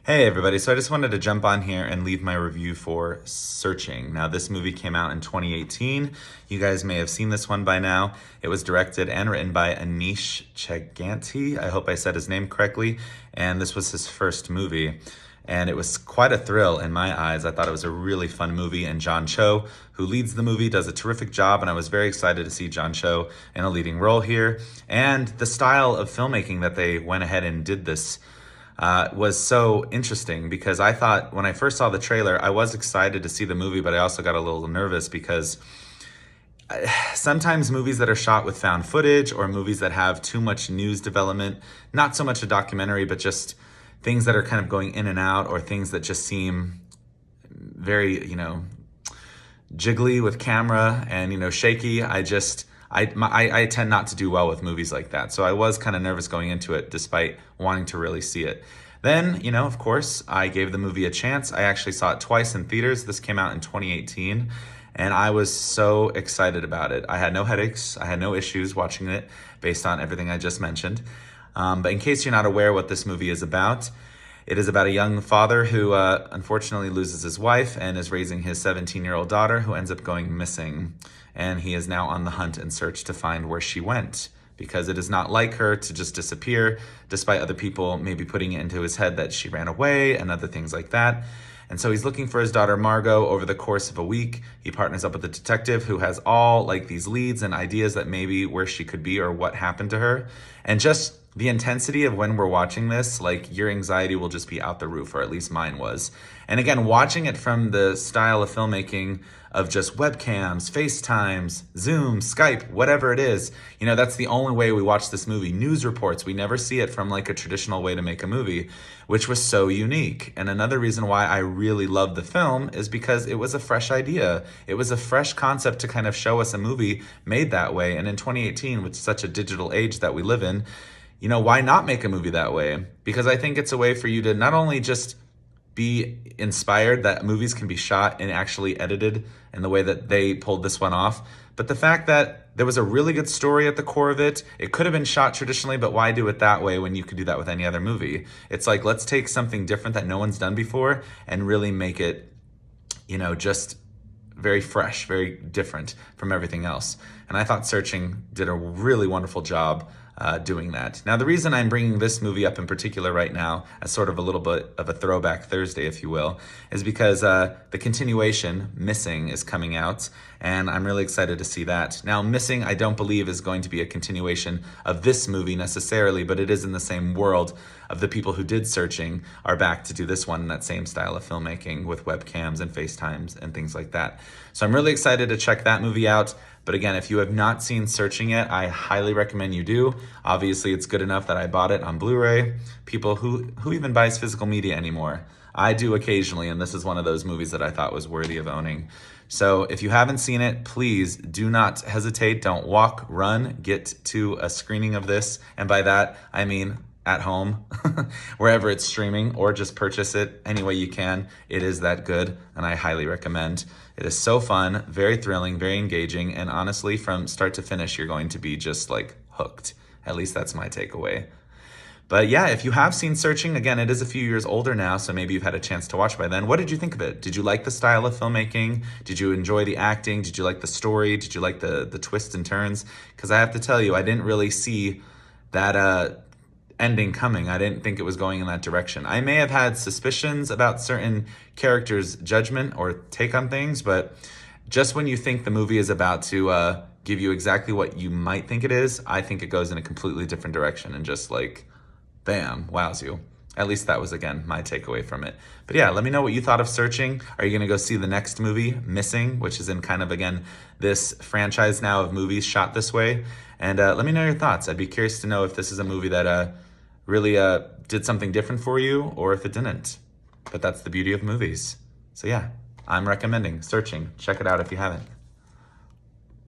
Hey everybody, so I just wanted to jump on here and leave my review for Searching. Now, this movie came out in 2018. You guys may have seen this one by now. It was directed and written by Aneesh Chaganty. I hope I said his name correctly. And this was his first movie. And it was quite a thrill in my eyes. I thought it was a really fun movie, and John Cho, who leads the movie, does a terrific job, and I was very excited to see John Cho in a leading role here. And the style of filmmaking that they went ahead and did this was so interesting, because I thought when I first saw the trailer, I was excited to see the movie, but I also got a little nervous because sometimes movies that are shot with found footage or movies that have too much news development, not so much a documentary, but just things that are kind of going in and out, or things that just seem very, jiggly with camera and, shaky. I tend not to do well with movies like that. So I was kind of nervous going into it, despite wanting to really see it. Then, of course, I gave the movie a chance. I actually saw it twice in theaters. This came out in 2018, and I was so excited about it. I had no headaches. I had no issues watching it based on everything I just mentioned. But in case you're not aware what this movie is about, it is about a young father who unfortunately loses his wife and is raising his 17-year-old daughter, who ends up going missing. And he is now on the hunt and search to find where she went, because it is not like her to just disappear, despite other people maybe putting it into his head that she ran away and other things like that. And so he's looking for his daughter Margot. Over the course of a week, he partners up with a detective who has all these leads and ideas that maybe where she could be or what happened to her. And just the intensity of when we're watching this, your anxiety will just be out the roof, or at least mine was. And again, watching it from the style of filmmaking of just webcams, FaceTimes, Zoom, Skype, whatever it is, that's the only way we watch this movie. News reports, we never see it from a traditional way to make a movie, which was so unique. And another reason why I really loved the film is because it was a fresh idea. It was a fresh concept to kind of show us a movie made that way. And in 2018, with such a digital age that we live in, why not make a movie that way? Because I think it's a way for you to not only just be inspired that movies can be shot and actually edited in the way that they pulled this one off, but the fact that there was a really good story at the core of it. It could have been shot traditionally, but why do it that way when you could do that with any other movie? It's let's take something different that no one's done before and really make it, just very fresh, very different from everything else. And I thought Searching did a really wonderful job doing that. Now, the reason I'm bringing this movie up in particular right now, as sort of a little bit of a throwback Thursday, if you will, is because the continuation, Missing, is coming out, and I'm really excited to see that. Now, Missing, I don't believe is going to be a continuation of this movie necessarily, but it is in the same world of the people who did Searching are back to do this one in that same style of filmmaking with webcams and FaceTimes and things like that. So I'm really excited to check that movie out. But again, if you have not seen Searching yet, I highly recommend you do. Obviously, it's good enough that I bought it on Blu-ray. People who even buys physical media anymore? I do occasionally, and this is one of those movies that I thought was worthy of owning. So if you haven't seen it, please do not hesitate. Don't walk, run, get to a screening of this. And by that, I mean at home, wherever it's streaming, or just purchase it any way you can. It is that good, and I highly recommend. It is so fun, very thrilling, very engaging, and honestly, from start to finish, you're going to be just hooked. At least that's my takeaway. But yeah, if you have seen Searching, again, it is a few years older now, so maybe you've had a chance to watch by then. What did you think of it? Did you like the style of filmmaking? Did you enjoy the acting? Did you like the story? Did you like the twists and turns? Because I have to tell you, I didn't really see that ending coming. I didn't think it was going in that direction. I may have had suspicions about certain characters' judgment or take on things, but just when you think the movie is about to give you exactly what you might think it is, I think it goes in a completely different direction and just bam, wows you. At least that was, again, my takeaway from it. But yeah, let me know what you thought of Searching. Are you going to go see the next movie, Missing, which is in kind of, again, this franchise now of movies shot this way? And let me know your thoughts. I'd be curious to know if this is a movie that really did something different for you, or if it didn't. But that's the beauty of movies. So yeah, I'm recommending Searching. Check it out if you haven't.